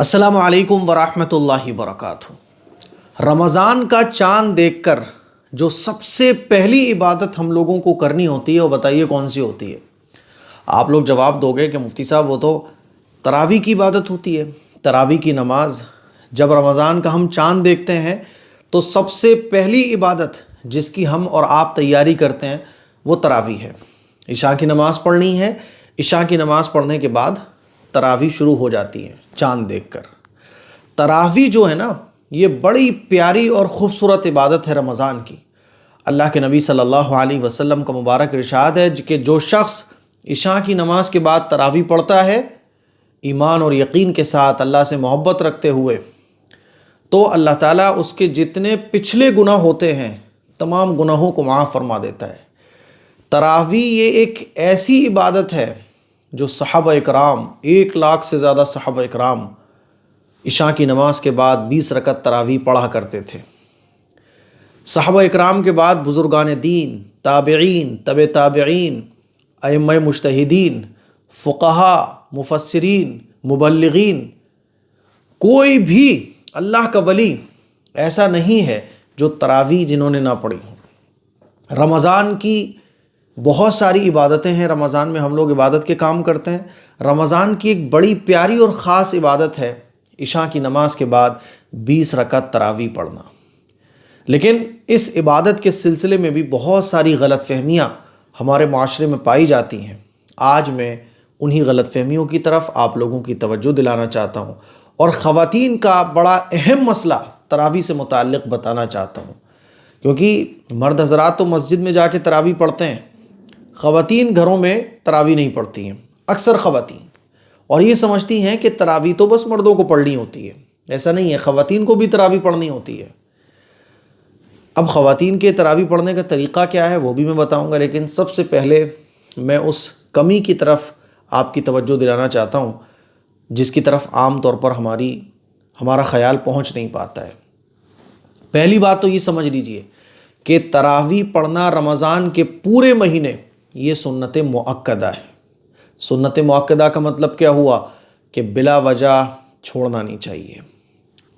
अस्सलामु अलैकुम वरहमतुल्लाहि वबरकातुहू। रमज़ान का चाँद देखकर जो सबसे पहली इबादत हम लोगों को करनी होती है वो बताइए कौन सी होती है? आप लोग जवाब दोगे कि मुफ्ती साहब वो तो तरावी की इबादत होती है। तरावी की नमाज जब रमज़ान का हम चाँद देखते हैं तो सबसे पहली इबादत जिसकी हम और आप तैयारी करते हैं वो तरावी है। इशा की नमाज़ पढ़नी है। इशा की नमाज़ पढ़ने के बाद तरावी शुरू हो जाती है चाँद देखकर। तरावी जो है ना ये बड़ी प्यारी और ख़ूबसूरत इबादत है रमज़ान की। अल्लाह के नबी सल्लल्लाहु अलैहि वसल्लम का मुबारक इरशाद है कि जो शख्स इशा की नमाज़ के बाद तरावी पढ़ता है ईमान और यकीन के साथ अल्लाह से मोहब्बत रखते हुए, तो अल्लाह ताला उसके जितने पिछले गुनाह होते हैं तमाम गुनाहों को माफ़ फरमा देता है। तरावी ये एक ऐसी इबादत है जो सहाबा इकराम 1 लाख से ज़्यादा सहाबा इकराम इशा की नमाज़ के बाद 20 रकत तरावी पढ़ा करते थे। सहाबा इकराम के बाद बुज़ुर्गान दीन, ताबिईन, तबे ताबिईन, अइम्मा मुज्तहिदीन, फ़ुक़हा, मुफ़स्सिरीन, मुबल्लिगीन, कोई भी अल्लाह का वली ऐसा नहीं है जो तरावी जिन्होंने ना पढ़ी हो। रमज़ान की बहुत सारी इबादतें हैं। रमज़ान में हम लोग इबादत के काम करते हैं। रमज़ान की एक बड़ी प्यारी और ख़ास इबादत है इशा की नमाज के बाद 20 रकत तरावी पढ़ना। लेकिन इस इबादत के सिलसिले में भी बहुत सारी गलत फहमियाँ हमारे माशरे में पाई जाती हैं। आज मैं उन्हीं गलत फहमियों की तरफ आप लोगों की तवज्जो दिलाना चाहता हूँ और ख़वातीन का बड़ा अहम मसला तरावी से मुताल्लिक़ बताना चाहता हूँ, क्योंकि मर्द हज़रात तो मस्जिद में जाके तरावी पढ़ते हैं, ख़वातीन घरों में तरावी नहीं पढ़ती हैं अक्सर ख़वातीन, और ये समझती हैं कि तरावी तो बस मर्दों को पढ़नी होती है। ऐसा नहीं है, ख़वातीन को भी तरावी पढ़नी होती है। अब ख़वातीन के तरावी पढ़ने का तरीक़ा क्या है वो भी मैं बताऊंगा, लेकिन सबसे पहले मैं उस कमी की तरफ आपकी तवज्जो दिलाना चाहता हूँ जिसकी तरफ आम तौर पर हमारा ख़याल पहुँच नहीं पाता है। पहली बात तो ये समझ लीजिए कि तरावी पढ़ना रमज़ान के पूरे महीने ये सुन्नत मुअक्कदा है। सुन्नत मुअक्कदा का मतलब क्या हुआ कि बिला वजह छोड़ना नहीं चाहिए।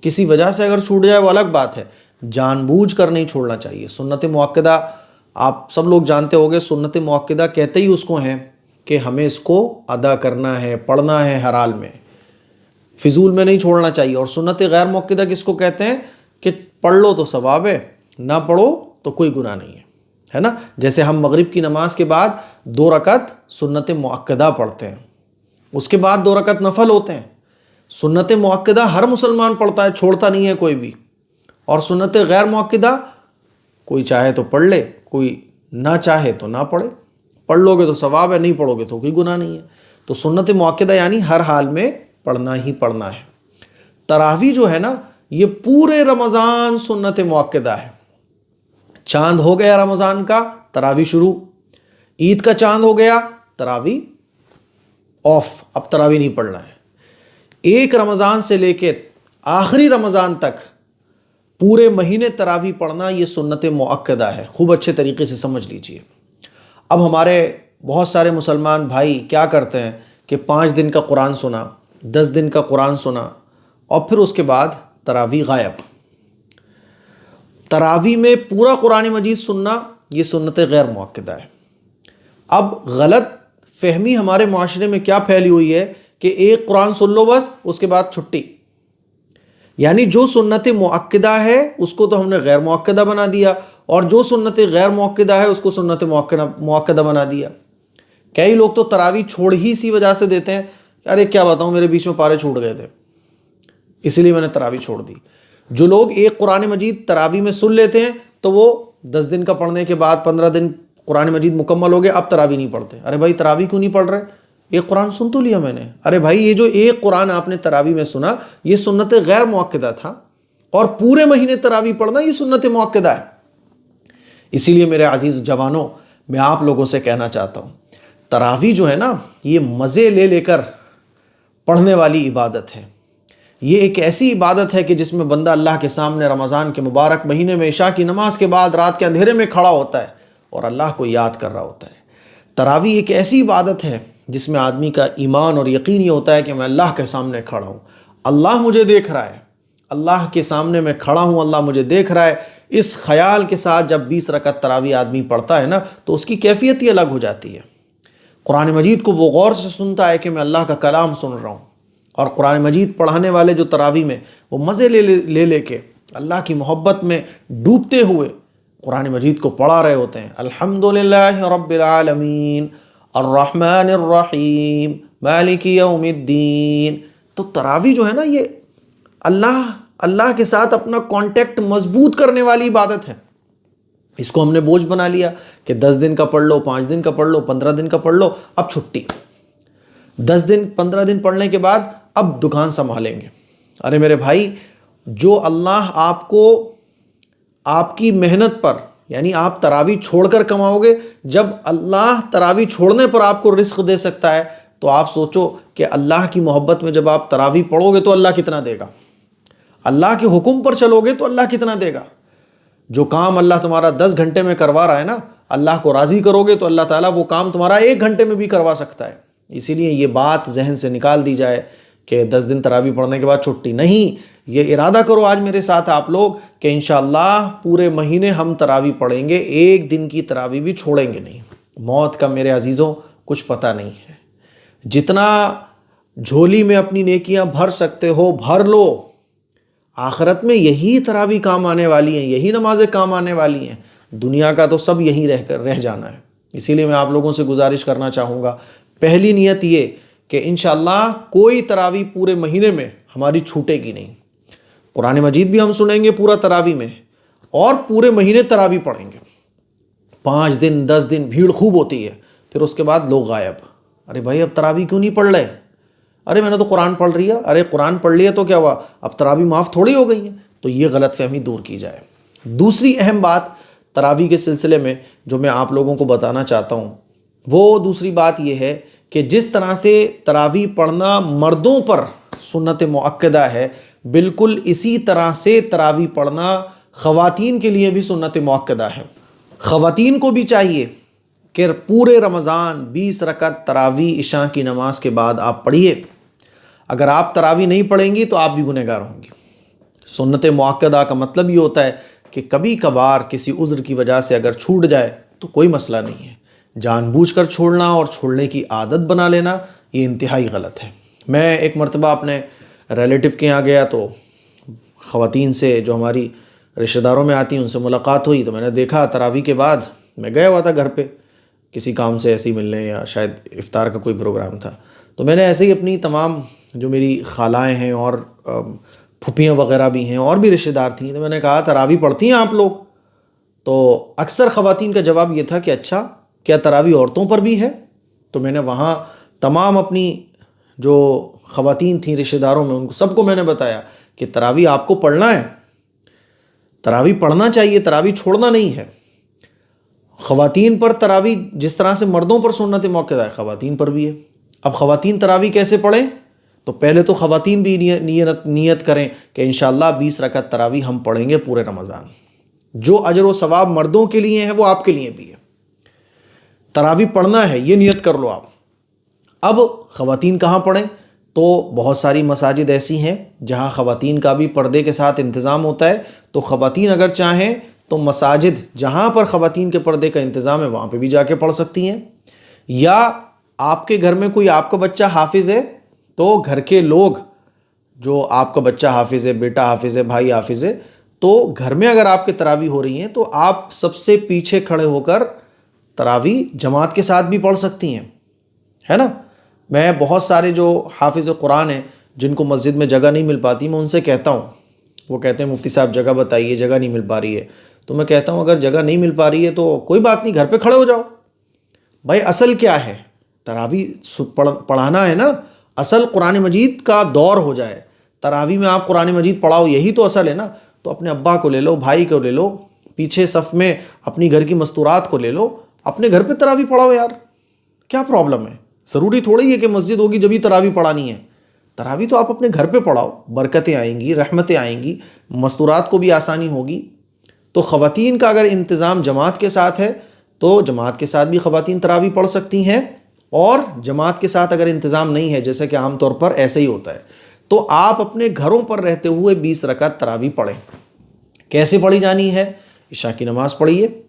किसी वजह से अगर छूट जाए वो अलग बात है, जानबूझकर नहीं छोड़ना चाहिए। सुन्नत मुअक्कदा आप सब लोग जानते होंगे, सुन्नत मुअक्कदा कहते ही उसको हैं कि हमें इसको अदा करना है, पढ़ना है हर हाल में, फिजूल में नहीं छोड़ना चाहिए। और सुन्नत गैर मुअक्कदा किसको कहते हैं कि पढ़ लो तो सवाब है, ना पढ़ो तो कोई गुनाह नहीं है ना। जैसे हम मगरिब की नमाज के बाद 2 रकत सुन्नत मुअक्कदा पढ़ते हैं, उसके बाद 2 रकत नफल होते हैं। सुन्नत मुअक्कदा हर मुसलमान पढ़ता है, छोड़ता नहीं है कोई भी। और सुन्नत गैर मुअक्कदा कोई चाहे तो पढ़ ले, कोई ना चाहे तो ना पढ़े। पढ़ लोगे तो सवाब है, नहीं पढ़ोगे तो कोई गुनाह नहीं है। तो सुन्नत मुअक्कदा यानी हर हाल में पढ़ना ही पढ़ना है। तरावी जो है ना ये पूरे रमज़ान सुन्नत मुअक्कदा है। चांद हो गया रमज़ान का, तरावी शुरू। ईद का चांद हो गया, तरावी ऑफ, अब तरावी नहीं पढ़ना है। एक रमज़ान से लेके आखिरी रमज़ान तक पूरे महीने तरावी पढ़ना ये सुन्नत मुअक्कदा है। खूब अच्छे तरीके से समझ लीजिए। अब हमारे बहुत सारे मुसलमान भाई क्या करते हैं कि 5 दिन का कुरान सुना, 10 दिन का कुरान सुना और फिर उसके बाद तरावी गायब। तरावी में पूरा कुरान मजीद सुनना ये सुन्नत गैर मुअक्कदा है। अब गलत फहमी हमारे माशरे में क्या फैली हुई है कि एक कुरान सुन लो बस, उसके बाद छुट्टी। यानी जो सुन्नत मुअक्कदा है उसको तो हमने गैर मुअक्कदा बना दिया, और जो सुन्नत गैर मुअक्कदा है उसको सुन्नत मुअक्कदा बना दिया। कई लोग तो तरावी छोड़ ही इसी वजह से देते हैं, अरे क्या बताऊँ मेरे बीच में पारे छूट गए थे इसीलिए मैंने तरावी छोड़ दी। जो लोग एक कुरान मजीद तरावी में सुन लेते हैं तो वो 10 दिन का पढ़ने के बाद 15 दिन कुरान मजीद मुकम्मल हो गए, अब तरावी नहीं पढ़ते। अरे भाई तरावी क्यों नहीं पढ़ रहे? एक कुरान सुन तो लिया मैंने। अरे भाई ये जो एक कुरान आपने तरावी में सुना ये सुन्नत गैर मुअक्कदा था, और पूरे महीने तरावी पढ़ना ये सुन्नत मुअक्कदा है। इसीलिए मेरे अजीज़ जवानों, मैं आप लोगों से कहना चाहता हूँ तरावी जो है ना ये मज़े ले लेकर पढ़ने वाली इबादत है। ये एक ऐसी इबादत है कि जिसमें बंदा अल्लाह के सामने रमज़ान के मुबारक महीने में इशा की नमाज के बाद रात के अंधेरे में खड़ा होता है और अल्लाह को याद कर रहा होता है। तरावी एक ऐसी इबादत है जिसमें आदमी का ईमान और यकीन ये होता है कि मैं अल्लाह के सामने खड़ा हूँ, अल्लाह मुझे देख रहा है, अल्लाह के सामने मैं खड़ा हूँ, अल्लाह मुझे देख रहा है, इस ख्याल के साथ जब 20 रकत तरावी आदमी पढ़ता है ना, तो उसकी कैफियत ही अलग हो जाती है। कुरान मजीद को वो गौर से सुनता है कि मैं अल्लाह का कलाम सुन रहा हूँ। और कुरान मजीद पढ़ाने वाले जो तरावी में वो मज़े ले के अल्लाह की मोहब्बत में डूबते हुए कुरान मजीद को पढ़ा रहे होते हैं। अल्हम्दुलिल्लाहि रब्बिल आलमीन अर्रहमानिर रहीम मालिकी यौमिद्दीन। तो तरावी जो है ना, ये अल्लाह के साथ अपना कांटेक्ट मजबूत करने वाली इबादत है। इसको हमने बोझ बना लिया कि 10 दिन का पढ़ लो, 5 दिन का पढ़ लो, 15 दिन का पढ़ लो, अब छुट्टी। 10 दिन 15 दिन पढ़ने के बाद अब दुकान संभालेंगे। अरे मेरे भाई, जो अल्लाह आपको आपकी मेहनत पर, यानी आप तरावी छोड़कर कमाओगे, जब अल्लाह तरावी छोड़ने पर आपको रिस्क दे सकता है, तो आप सोचो कि अल्लाह की मोहब्बत में जब आप तरावी पढ़ोगे तो अल्लाह कितना देगा। अल्लाह के हुक्म पर चलोगे तो अल्लाह कितना देगा। जो काम अल्लाह तुम्हारा 10 घंटे में करवा रहा है ना, अल्लाह को राज़ी करोगे तो अल्लाह ताला वो काम तुम्हारा 1 घंटे में भी करवा सकता है। इसीलिए ये बात जहन से निकाल दी जाए कि 10 दिन तरावी पढ़ने के बाद छुट्टी नहीं। ये इरादा करो आज मेरे साथ आप लोग कि इंशाअल्लाह पूरे महीने हम तरावी पढ़ेंगे, 1 दिन की तरावी भी छोड़ेंगे नहीं। मौत का मेरे अजीज़ों कुछ पता नहीं है। जितना झोली में अपनी नेकियां भर सकते हो भर लो। आखिरत में यही तरावी काम आने वाली हैं, यही नमाजें काम आने वाली हैं। दुनिया का तो सब यहीं रह जाना है। इसीलिए मैं आप लोगों से गुजारिश करना चाहूँगा, पहली नियत ये कि इंशाअल्लाह कोई तरावी पूरे महीने में हमारी छूटेगी नहीं। कुरान मजीद भी हम सुनेंगे पूरा तरावी में, और पूरे महीने तरावी पढ़ेंगे। 5 दिन 10 दिन भीड़ खूब होती है, फिर उसके बाद लोग गायब। अरे भाई, अब तरावी क्यों नहीं पढ़ रहे? अरे मैंने तो कुरान पढ़ लिया। अरे कुरान पढ़ लिया तो क्या हुआ, अब तरावी माफ़ थोड़ी हो गई है। तो ये गलतफहमी दूर की जाए। दूसरी अहम बात तरावी के सिलसिले में जो मैं आप लोगों को बताना चाहता हूँ, वो दूसरी बात ये है कि जिस तरह से तरावी पढ़ना मर्दों पर सुन्नत मुअक्कदा है, बिल्कुल इसी तरह से तरावी पढ़ना ख़वातीन के लिए भी सुन्नत मुअक्कदा है। ख़वातीन को भी चाहिए कि पूरे रमज़ान 20 रकत तरावी इशा की नमाज के बाद आप पढ़िए। अगर आप तरावी नहीं पढ़ेंगी तो आप भी गुनहगार होंगी। सुन्नत मुअक्कदा का मतलब ये होता है कि कभी कभार किसी उज़्र की वजह से अगर छूट जाए तो कोई मसला नहीं है। जानबूझकर छोड़ना और छोड़ने की आदत बना लेना ये इंतहाई गलत है। मैं एक मरतबा अपने रिलेटिव के यहाँ गया तो ख़वातीन से जो हमारी रिश्तेदारों में आती हैं उनसे मुलाकात हुई। तो मैंने देखा तरावी के बाद, मैं गया हुआ था घर पे किसी काम से ऐसे ही मिलने, या शायद इफ्तार का कोई प्रोग्राम था। तो मैंने ऐसे ही अपनी तमाम जो मेरी खालाएँ हैं और फुफियाँ वगैरह भी हैं और भी रिश्तेदार थी, तो मैंने कहा तरावी पढ़ती हैं आप लोग? तो अक्सर ख़वातीन का जवाब ये था कि अच्छा, क्या तरावी औरतों पर भी है? तो मैंने वहाँ तमाम अपनी जो ख़वातीन थी रिश्तेदारों में, उनको सबको मैंने बताया कि तरावी आपको पढ़ना है, तरावी पढ़ना चाहिए, तरावी छोड़ना नहीं है। ख़वातीन पर तरावी जिस तरह से मर्दों पर सुन्नत मुअक्कदा है, ख़वातीन पर भी है। अब ख़वातीन तरावी कैसे पढ़ें? तो पहले तो ख़वातीन भी नियत करें कि इंशाअल्लाह 20 रकत तरावी हम पढ़ेंगे पूरे रमज़ान। जो अजर व सवाब मर्दों के लिए है वो आपके लिए भी है। तरावी पढ़ना है, ये नियत कर लो आप। अब ख़वातीन कहाँ पढ़ें? तो बहुत सारी मसाजिद ऐसी हैं जहाँ ख़वातीन का भी पर्दे के साथ इंतज़ाम होता है। तो ख़वातीन अगर चाहें तो मसाजिद जहाँ पर ख़वातीन के पर्दे का इंतज़ाम है वहाँ पे भी जाके पढ़ सकती हैं। या आपके घर में कोई आपका बच्चा हाफिज़ है तो घर के लोग, जो आपका बच्चा हाफिज़ है, बेटा हाफिज़ है, भाई हाफिज़ है, तो घर में अगर आपके तरावी हो रही हैं तो आप सबसे पीछे खड़े होकर तरावी जमात के साथ भी पढ़ सकती हैं, है ना। मैं बहुत सारे जो हाफिज़ कुरान हैं जिनको मस्जिद में जगह नहीं मिल पाती, मैं उनसे कहता हूँ, वो कहते हैं मुफ्ती साहब जगह बताइए, जगह नहीं मिल पा रही है। तो मैं कहता हूँ अगर जगह नहीं मिल पा रही है तो कोई बात नहीं, घर पे खड़े हो जाओ। भाई असल क्या है, तरावी पढ़ाना है ना। असल कुरान मजीद का दौर हो जाए, तरावी में आप कुरान मजीद पढ़ाओ, यही तो असल है ना। तो अपने अब्बा को ले लो, भाई को ले लो, पीछे सफ़ में अपनी घर की मस्तूरात को ले लो, अपने घर पे तरावी पढ़ाओ यार, क्या प्रॉब्लम है। ज़रूरी थोड़ी है कि मस्जिद होगी जब ही तरावी पढ़ानी है। तरावी तो आप अपने घर पे पढ़ाओ, बरकतें आएंगी, रहमतें आएंगी, मस्तूरात को भी आसानी होगी। तो ख़वातीन का अगर इंतज़ाम जमात के साथ है तो जमात के साथ भी ख़वातीन तरावी पढ़ सकती हैं, और जमात के साथ अगर इंतज़ाम नहीं है, जैसे कि आम तौर पर ऐसे ही होता है, तो आप अपने घरों पर रहते हुए 20 रकात तरावी पढ़ें। कैसे पढ़ी जानी है? इशा की नमाज़ पढ़िए,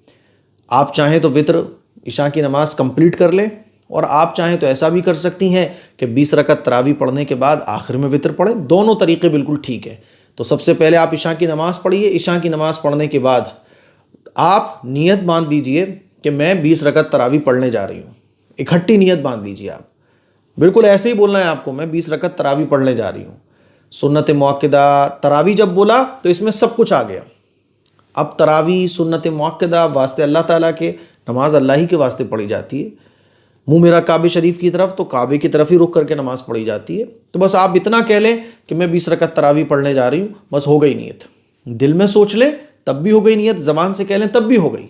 आप चाहें तो वित्र इशा की नमाज़ कंप्लीट कर लें, और आप चाहें तो ऐसा भी कर सकती हैं कि 20 रकात तरावी पढ़ने के बाद आखिर में वित्र पढ़ें। दोनों तरीके बिल्कुल ठीक है। तो सबसे पहले आप इशा की नमाज़ पढ़िए, इशा की नमाज़ पढ़ने के बाद आप नियत बांध दीजिए कि मैं 20 रकात तरावी पढ़ने जा रही हूँ। इकट्ठी नियत बांध दीजिए आप, बिल्कुल ऐसे ही बोलना है आपको, मैं 20 रकात तरावी पढ़ने जा रही हूँ। सुन्नत मुअक्कदा तरावी जब बोला तो इसमें सब कुछ आ गया। अब तरावी सुन्नत मुअक्कदा वास्ते अल्लाह ताला के, नमाज अल्लाह ही के वास्ते पढ़ी जाती है। मुँह मेरा काबे शरीफ की तरफ, तो काबे की तरफ ही रुक करके नमाज़ पढ़ी जाती है। तो बस आप इतना कह लें कि मैं 20 रकात तरावी पढ़ने जा रही हूँ, बस हो गई नियत। दिल में सोच लें तब भी हो गई नियत, ज़बान से कह लें तब भी हो गई।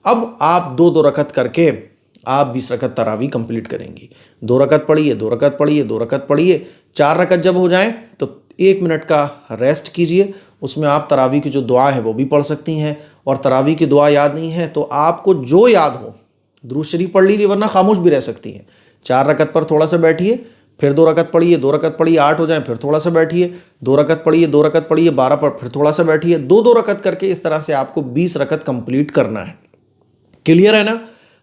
अब आप 2-2 रकात करके आप 20 रकात तरावी कंप्लीट करेंगी। 2 रकात पढ़िए, 2 रकात पढ़िए, 2 रकात पढ़िए। 4 रकात जब हो जाएं तो 1 मिनट का रेस्ट कीजिए। उसमें आप तरावी की जो दुआ है वो भी पढ़ सकती हैं, और तरावी की दुआ याद नहीं है तो आपको जो याद हो दुरूद शरीफ पढ़ लीजिए, वरना खामोश भी रह सकती हैं। 4 रकात पर थोड़ा सा बैठिए, फिर 2 रकात पढ़िए, 2 रकात पढ़िए, 8 हो जाए फिर थोड़ा सा बैठिए, 2 रकात पढ़िए, 2 रकात पढ़िए, 12 पर फिर थोड़ा सा बैठिए। 2-2 रकात करके इस तरह से आपको 20 रकात कंप्लीट करना है। क्लियर है ना?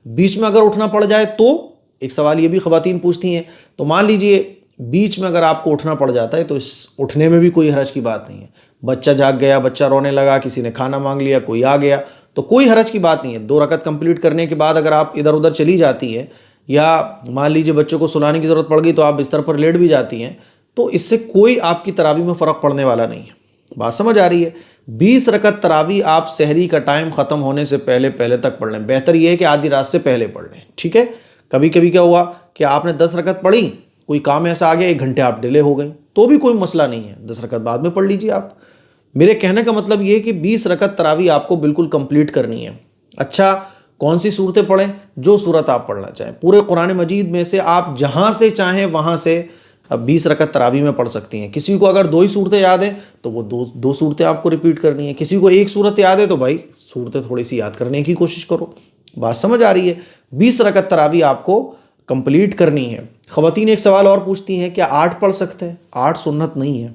बीच में अगर उठना पड़ जाए तो, एक सवाल ये भी ख़वातीन पूछती हैं, तो मान लीजिए बीच में अगर आपको उठना पड़ जाता है तो इस उठने में भी कोई हरज की बात नहीं है। बच्चा जाग गया, बच्चा रोने लगा, किसी ने खाना मांग लिया, कोई आ गया, तो कोई हरज की बात नहीं है। 2 रकात कंप्लीट करने के बाद अगर आप इधर उधर चली जाती हैं, या मान लीजिए बच्चों को सुलाने की ज़रूरत पड़ गई तो आप बिस्तर पर लेट भी जाती हैं, तो इससे कोई आपकी तरावी में फ़र्क पड़ने वाला नहीं है। बात समझ आ रही है? 20 रकात तरावी आप सहरी का टाइम ख़त्म होने से पहले पहले तक पढ़ लें। बेहतर यह है कि आधी रात से पहले पढ़ लें, ठीक है? कभी कभी क्या हुआ कि आपने 10 रकात पढ़ी, कोई काम ऐसा आ गया 1 घंटे आप डिले हो गई, तो भी कोई मसला नहीं है, 10 रकात बाद में पढ़ लीजिए आप। मेरे कहने का मतलब ये है कि 20 रकात तरावी आपको बिल्कुल कंप्लीट करनी है। अच्छा, कौन सी सूरतें पढ़ें? जो सूरत आप पढ़ना चाहें। पूरे कुरान मजीद में से आप जहाँ से चाहें वहाँ से अब 20 रकात तरावी में पढ़ सकती हैं। किसी को अगर 2 ही सूरतें याद हैं तो वो दो सूरतें आपको रिपीट करनी है। किसी को 1 सूरत याद है तो भाई सूरतें थोड़ी सी याद करने की कोशिश करो। बात समझ आ रही है? 20 रकात तरावी आपको कंप्लीट करनी है। ख़वातीन एक सवाल और पूछती हैं, क्या 8 पढ़ सकते हैं? 8 सुन्नत नहीं है,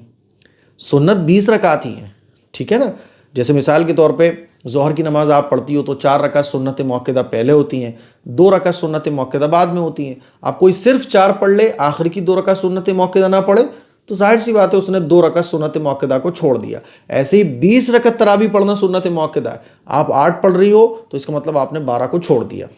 सुन्नत 20 रकात ही है, ठीक है ना? जैसे मिसाल के तौर पे ज़ोहर की नमाज़ आप पढ़ती हो तो 4 रकात सुन्नत मुअक्कदा पहले होती हैं, 2 रकात सुन्नत मुअक्कदा बाद में होती हैं। आप कोई सिर्फ 4 पढ़ ले, आखिर की 2 रकात सुन्नत मुअक्कदा ना पढ़े, तो जाहिर सी बात है उसने 2 रकात सुन्नत मुअक्कदा को छोड़ दिया। ऐसे ही 20 रकात तरावी पढ़ना सुन्नत मुअक्कदा है, आप 8 पढ़ रही हो तो इसका मतलब आपने 12 को छोड़ दिया।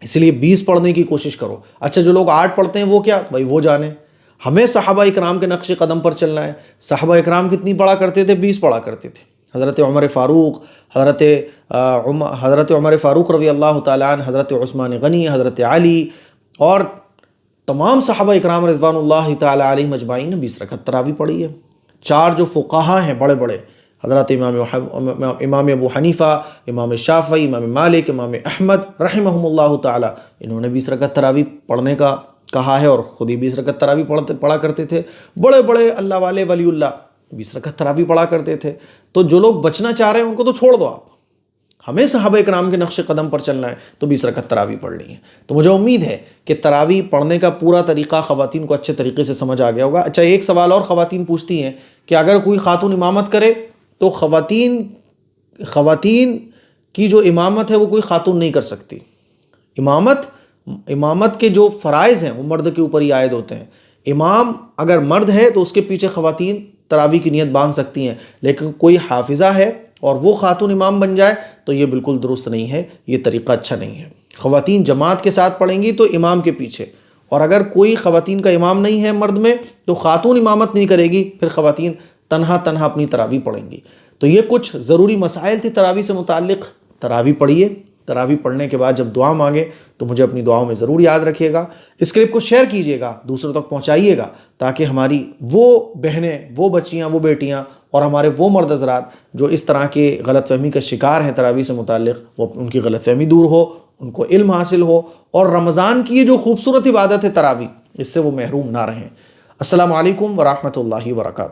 इसलिए 20 पढ़ने की कोशिश करो। अच्छा, जो लोग 8 पढ़ते हैं वो क्या भाई, वो जाने। हमें सहाबा इकराम के नक्श कदम पर चलना है। सहाबा इकराम कितनी पढ़ा करते थे? 20 पढ़ा करते थे। हज़रत उमर फ़ारूक, हज़रत उमर फ़ारूक रज़ी अल्लाह तआला अन्हु, हज़रत उस्मान गनी, हज़रत अली और तमाम सहाबा इकराम रिज़वानुल्लाहि तआला अलैहिम अजमाइन ने 20 रकात तरावी पढ़ी है। 4 जो फ़ुक़हा हैं बड़े बड़े, हज़रत इमाम अबू हनीफ़ा, इमाम शाफ़ई, इमाम मालिक, इमाम अहमद रहमहुमुल्लाह ताला, इन्होंने 20 रकात तरावी पढ़ने का कहा है और ख़ुद ही 20 रकात तरावी पढ़ा करते थे। बड़े बड़े अल्लाह वाले वलीउल्लाह 20 रकात तरावी पढ़ा करते थे। तो जो लोग बचना चाह रहे हैं उनको तो छोड़ दो आप, हमें सहाबा इकराम के नक्श कदम पर चलना है तो 20 रकात तरावी पढ़नी है। तो मुझे उम्मीद है कि तरावी पढ़ने का पूरा तरीक़ा ख़वातीन को अच्छे तरीके से समझ आ गया होगा। अच्छा, एक सवाल और ख़वातीन पूछती हैं कि अगर कोई खातून इमामत करे तो ख़वातीन की जो इमामत है वो कोई खातून नहीं कर सकती। इमामत के जो फ़राइज़ हैं वो मर्द के ऊपर ही आयद होते हैं। इमाम अगर मर्द है तो उसके पीछे ख़वातीन तरावी की नियत बांध सकती हैं, लेकिन कोई हाफिज़ा है और वो खातून इमाम बन जाए तो ये बिल्कुल दुरुस्त नहीं है, ये तरीक़ा अच्छा नहीं है। ख़वातीन जमात के साथ पढ़ेंगी तो इमाम के पीछे, और अगर कोई ख़वातीन का इमाम नहीं है मर्द में तो खातून इमामत नहीं करेगी, फिर ख़वातीन तन्हा अपनी तरावी पढ़ेंगी। तो ये कुछ ज़रूरी मसाइल थे तरावी से मुताल्लिक़। तरावी पढ़िए, तरावी पढ़ने के बाद जब दुआ मांगे तो मुझे अपनी दुआओं में ज़रूर याद रखिएगा। इस क्लिप को शेयर कीजिएगा, दूसरों तक पहुँचाइएगा, ताकि हमारी वो बहनें, वो बच्चियाँ, वो बेटियाँ और हमारे वो मर्द हज़रात जो इस तरह के गलतफ़हमी का शिकार हैं तरावी से मुताल्लिक़, वो उनकी गलतफ़हमी दूर हो, उनको इल्म हासिल हो, और रमज़ान की ये जो खूबसूरत इबादत है तरावी, इससे वो महरूम ना रहें। अस्सलामु अलैकुम व रहमतुल्लाहि व बरकातुहू।